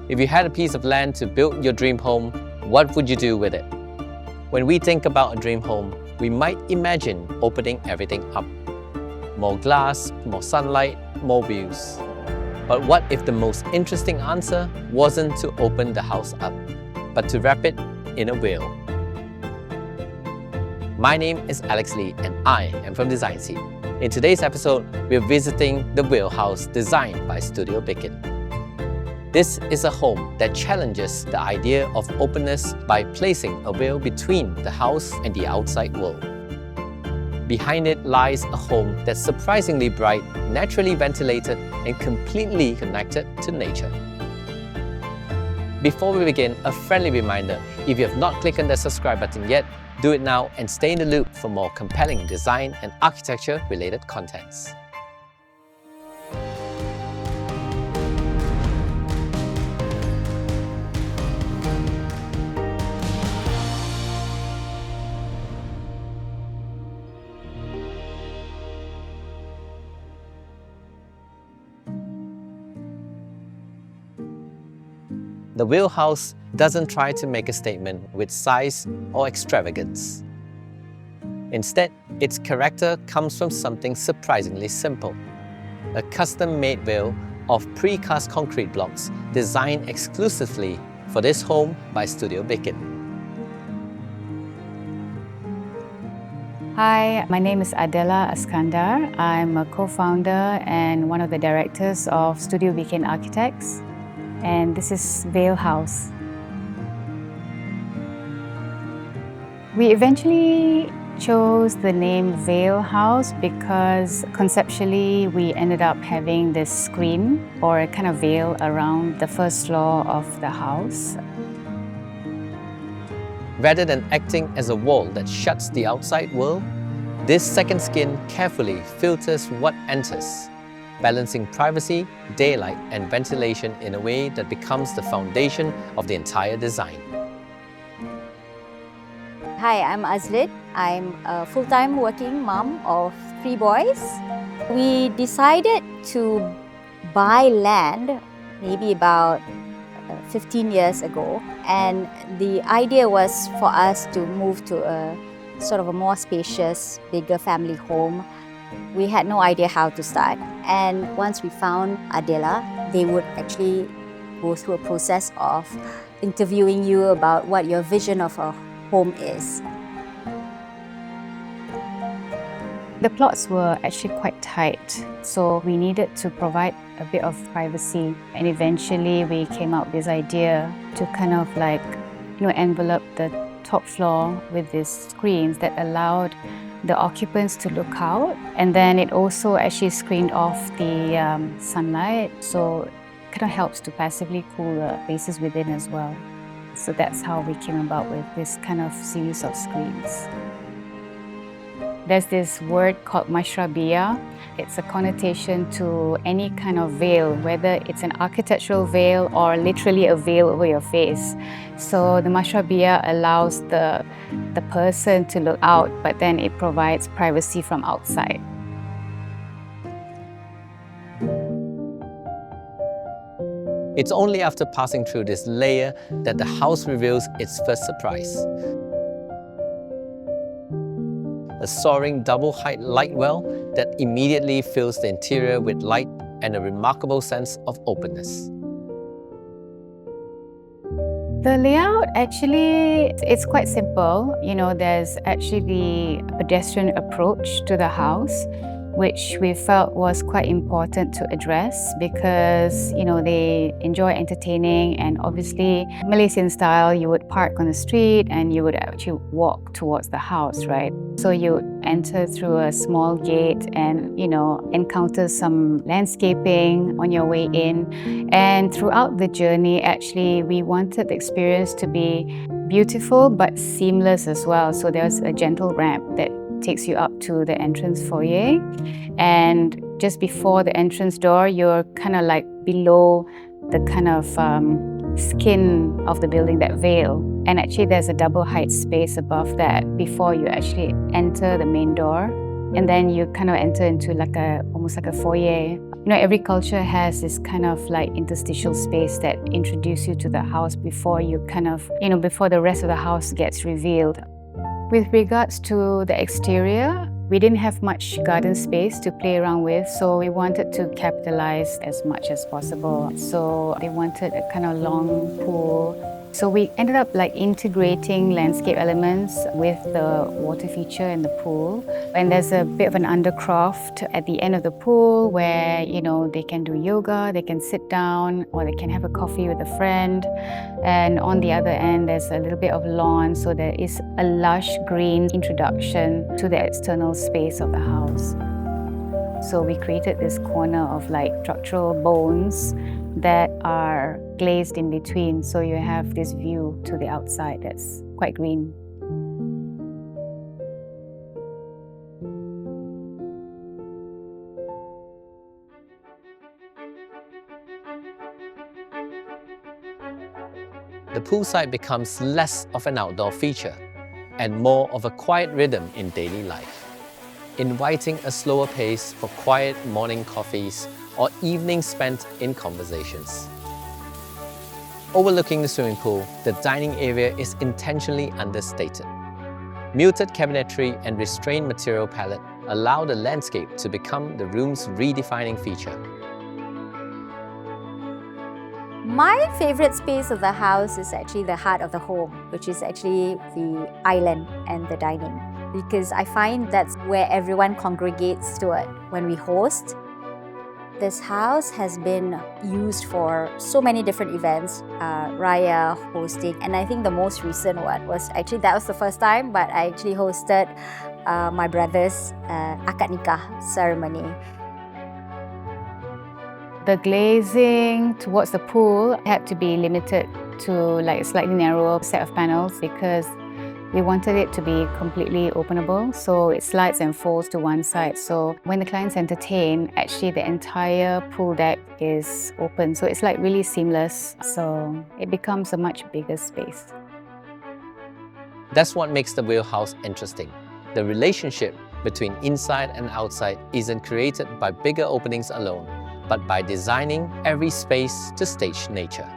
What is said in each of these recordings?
If you had a piece of land to build your dream home, what would you do with it? When we think about a dream home, we might imagine opening everything up. More glass, more sunlight, more views. But what if the most interesting answer wasn't to open the house up, but to wrap it in a wheel? My name is Alex Lee and I am from Design Seed. In today's episode, we're visiting the Wheel House designed by Studio Bikin. This is a home that challenges the idea of openness by placing a wheel between the house and the outside world. Behind it lies a home that's surprisingly bright, naturally ventilated, and completely connected to nature. Before we begin, a friendly reminder, if you have not clicked on the subscribe button yet, do it now and stay in the loop for more compelling design and architecture-related contents. The Wheel House doesn't try to make a statement with size or extravagance. Instead, its character comes from something surprisingly simple: a custom-made wheel of precast concrete blocks designed exclusively for this home by Studio Bikin. Hi, my name is Adela Askandar. I'm a co-founder and one of the directors of Studio Bikin Architects. And this is Wheel House. We eventually chose the name Wheel House because conceptually we ended up having this screen or a kind of veil around the first floor of the house. Rather than acting as a wall that shuts the outside world, this second skin carefully filters what enters, balancing privacy, daylight, and ventilation in a way that becomes the foundation of the entire design. Hi, I'm Azlit. I'm a full-time working mom of 3 boys. We decided to buy land maybe about 15 years ago, and the idea was for us to move to a sort of a more spacious, bigger family home. We had no idea how to start, and once we found Adela, they would actually go through a process of interviewing you about what your vision of a home is. The plots were actually quite tight, so we needed to provide a bit of privacy, and eventually we came up with this idea to kind of envelope the top floor with these screens that allowed the occupants to look out, and then it also actually screened off the sunlight, so it kind of helps to passively cool the places within as well. So that's how we came about with this kind of series of screens. There's this word called mashrabiyah. It's a connotation to any kind of veil, whether it's an architectural veil or literally a veil over your face. So the mashrabiyah allows the person to look out, but then it provides privacy from outside. It's only after passing through this layer that the house reveals its first surprise. A soaring double-height light well that immediately fills the interior with light and a remarkable sense of openness. The layout actually, it's quite simple. There's actually the pedestrian approach to the house, which we felt was quite important to address because, they enjoy entertaining, and obviously Malaysian style, you would park on the street and you would actually walk towards the house, right? So you would enter through a small gate and, encounter some landscaping on your way in. And throughout the journey, actually, we wanted the experience to be beautiful but seamless as well. So there's a gentle ramp that takes you up to the entrance foyer, and just before the entrance door, you're kind of like below the kind of skin of the building, that veil. And actually there's a double height space above that before you actually enter the main door. And then you kind of enter into almost like a foyer Every culture has this kind of like interstitial space that introduces you to the house before you before the rest of the house gets revealed. With regards to the exterior, we didn't have much garden space to play around with, so we wanted to capitalize as much as possible. So they wanted a kind of long pool. So we ended up like integrating landscape elements with the water feature in the pool. And there's a bit of an undercroft at the end of the pool where, they can do yoga, they can sit down, or they can have a coffee with a friend. And on the other end, there's a little bit of lawn, so there is a lush green introduction to the external space of the house. So we created this corner of like structural bones that are glazed in between, so you have this view to the outside that's quite green. The poolside becomes less of an outdoor feature and more of a quiet rhythm in daily life, inviting a slower pace for quiet morning coffees or evenings spent in conversations. Overlooking the swimming pool, the dining area is intentionally understated. Muted cabinetry and restrained material palette allow the landscape to become the room's redefining feature. My favorite space of the house is actually the heart of the home, which is actually the island and the dining, because I find that's where everyone congregates to it when we host. This house has been used for so many different events, Raya, hosting, and I think the most recent one was actually, that was the first time, but I actually hosted my brother's akad nikah ceremony. The glazing towards the pool had to be limited to like a slightly narrower set of panels because we wanted it to be completely openable, so it slides and folds to one side. So when the clients entertain, actually the entire pool deck is open, so it's like really seamless. So it becomes a much bigger space. That's what makes the wheelhouse interesting. The relationship between inside and outside isn't created by bigger openings alone, but by designing every space to stage nature.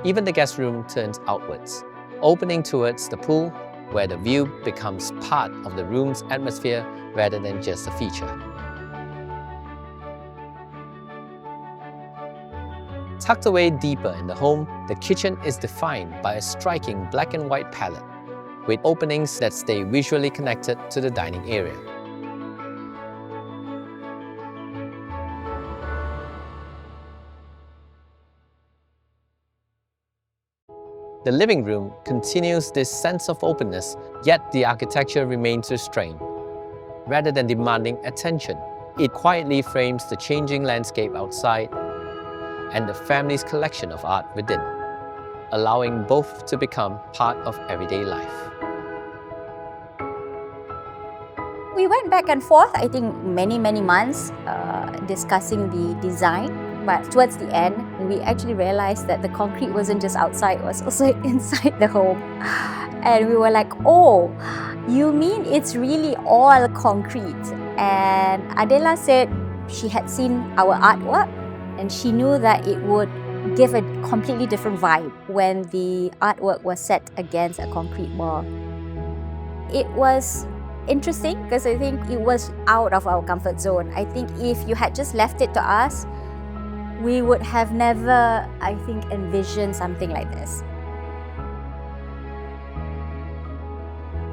Even the guest room turns outwards, opening towards the pool, where the view becomes part of the room's atmosphere rather than just a feature. Tucked away deeper in the home, the kitchen is defined by a striking black and white palette, with openings that stay visually connected to the dining area. The living room continues this sense of openness, yet the architecture remains restrained. Rather than demanding attention, it quietly frames the changing landscape outside and the family's collection of art within, allowing both to become part of everyday life. We went back and forth, I think many months discussing the design. But towards the end, we actually realized that the concrete wasn't just outside, it was also inside the home. And we were like, oh, you mean it's really all concrete? And Adela said she had seen our artwork and she knew that it would give a completely different vibe when the artwork was set against a concrete wall. It was interesting because I think it was out of our comfort zone. I think if you had just left it to us, we would have never, I think, envisioned something like this.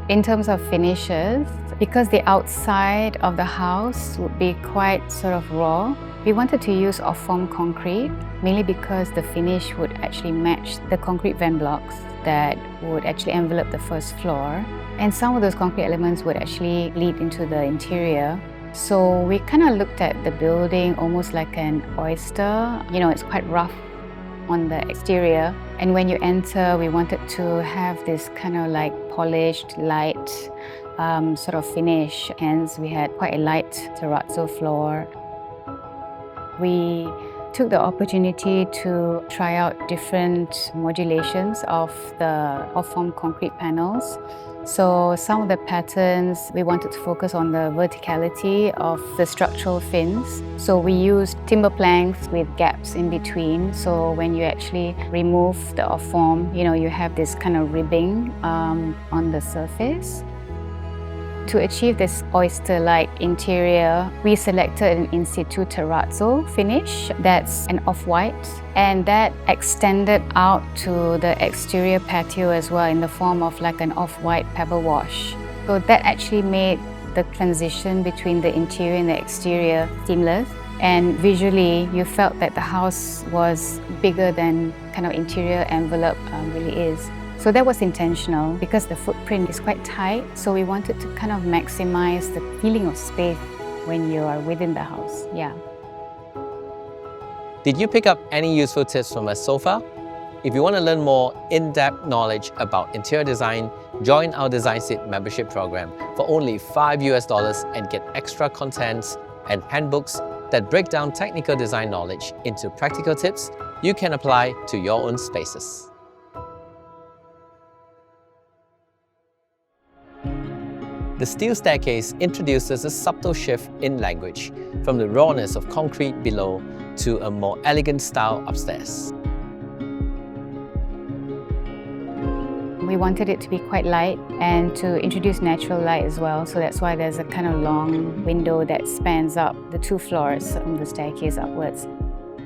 In terms of finishes, because the outside of the house would be quite sort of raw, we wanted to use off-form concrete, mainly because the finish would actually match the concrete vent blocks that would actually envelop the first floor. And some of those concrete elements would actually lead into the interior. So we kind of looked at the building almost like an oyster. It's quite rough on the exterior. And when you enter, we wanted to have this kind of like polished, light sort of finish. Hence, we had quite a light terrazzo floor. We took the opportunity to try out different modulations of the off-form concrete panels. So some of the patterns, we wanted to focus on the verticality of the structural fins. So we used timber planks with gaps in between. So when you actually remove the off-form, you have this kind of ribbing on the surface. To achieve this oyster-like interior, we selected an in situ terrazzo finish that's an off-white, and that extended out to the exterior patio as well in the form of like an off-white pebble wash. So that actually made the transition between the interior and the exterior seamless, and visually you felt that the house was bigger than kind of interior envelope really is. So that was intentional because the footprint is quite tight, so we wanted to kind of maximize the feeling of space when you are within the house. Yeah. Did you pick up any useful tips from us so far? If you want to learn more in-depth knowledge about interior design, join our Design Seat membership program for only $5 and get extra contents and handbooks that break down technical design knowledge into practical tips you can apply to your own spaces. The steel staircase introduces a subtle shift in language, from the rawness of concrete below to a more elegant style upstairs. We wanted it to be quite light and to introduce natural light as well, so that's why there's a kind of long window that spans up the 2 floors from the staircase upwards.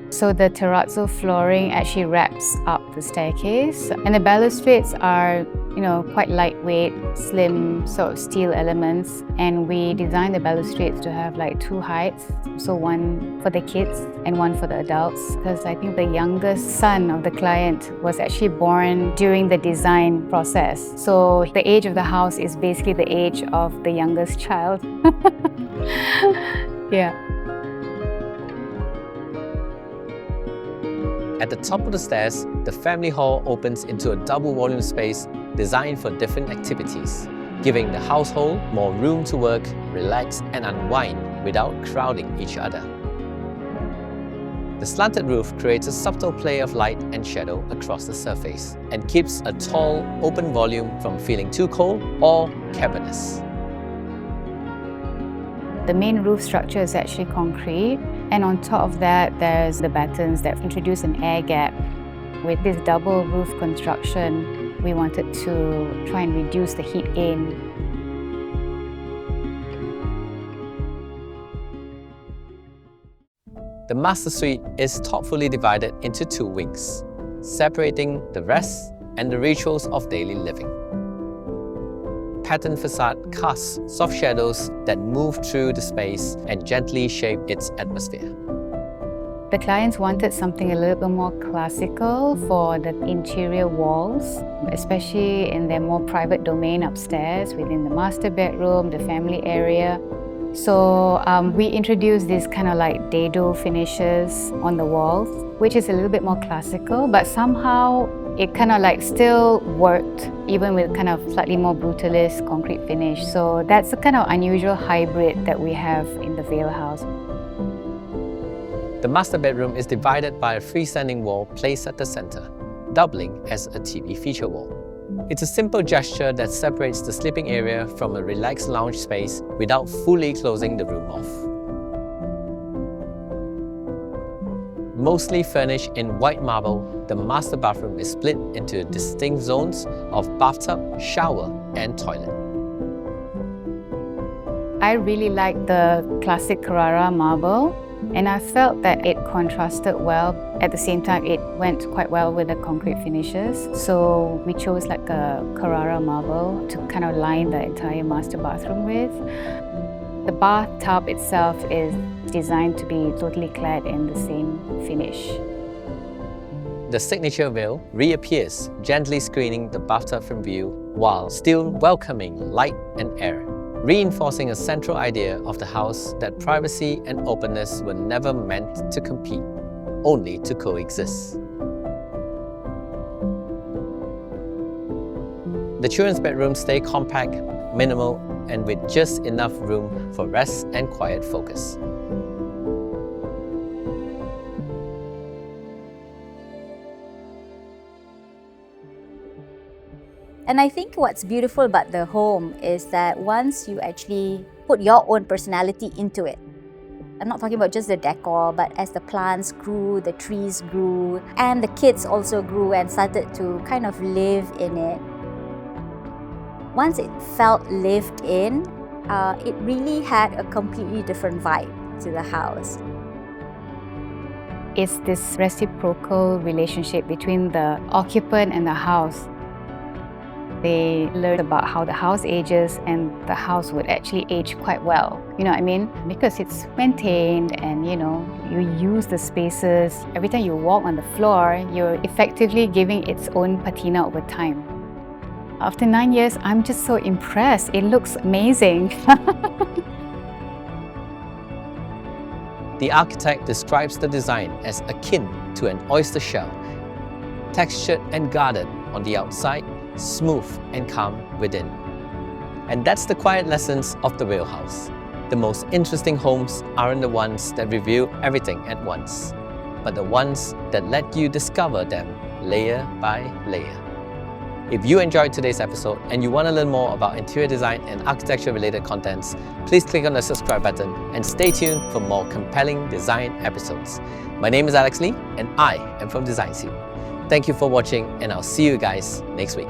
So the terrazzo flooring actually wraps up the staircase, and the balustrades are quite lightweight, slim sort of steel elements, and we designed the balustrades to have like 2 heights, so one for the kids and one for the adults, because I think the youngest son of the client was actually born during the design process. So the age of the house is basically the age of the youngest child. Yeah. At the top of the stairs, the family hall opens into a double volume space designed for different activities, giving the household more room to work, relax and unwind without crowding each other. The slanted roof creates a subtle play of light and shadow across the surface and keeps a tall, open volume from feeling too cold or cavernous. The main roof structure is actually concrete, and on top of that there's the battens that introduce an air gap. With this double roof construction, we wanted to try and reduce the heat in. The master suite is thoughtfully divided into 2 wings, separating the rest and the rituals of daily living. Patterned facade casts soft shadows that move through the space and gently shape its atmosphere. The clients wanted something a little bit more classical for the interior walls, especially in their more private domain upstairs within the master bedroom, the family area. So we introduced these kind of like dado finishes on the walls, which is a little bit more classical, but somehow it kind of like still worked even with kind of slightly more brutalist concrete finish. So that's a kind of unusual hybrid that we have in the Vale house. The master bedroom is divided by a freestanding wall placed at the center, doubling as a TV feature wall. It's a simple gesture that separates the sleeping area from a relaxed lounge space without fully closing the room off. Mostly furnished in white marble, the master bathroom is split into distinct zones of bathtub, shower, and toilet. I really like the classic Carrara marble, and I felt that it contrasted well. At the same time, it went quite well with the concrete finishes. So we chose like a Carrara marble to kind of line the entire master bathroom with. The bathtub itself is designed to be totally clad in the same finish. The signature veil reappears, gently screening the bathtub from view while still welcoming light and air, reinforcing a central idea of the house that privacy and openness were never meant to compete, only to coexist. The children's bedrooms stay compact, minimal, and with just enough room for rest and quiet focus. And I think what's beautiful about the home is that once you actually put your own personality into it, I'm not talking about just the decor, but as the plants grew, the trees grew, and the kids also grew and started to kind of live in it. Once it felt lived in, it really had a completely different vibe to the house. It's this reciprocal relationship between the occupant and the house. They learn about how the house ages, and the house would actually age quite well. You know what I mean? Because it's maintained and you use the spaces. Every time you walk on the floor, you're effectively giving its own patina over time. After 9 years, I'm just so impressed. It looks amazing. The architect describes the design as akin to an oyster shell, textured and guarded on the outside, smooth and calm within. And that's the quiet lessons of the wheelhouse. The most interesting homes aren't the ones that reveal everything at once, but the ones that let you discover them layer by layer. If you enjoyed today's episode and you want to learn more about interior design and architecture related contents, please click on the subscribe button and stay tuned for more compelling design episodes. My name is Alex Lee and I am from Design Seed. Thank you for watching, and I'll see you guys next week.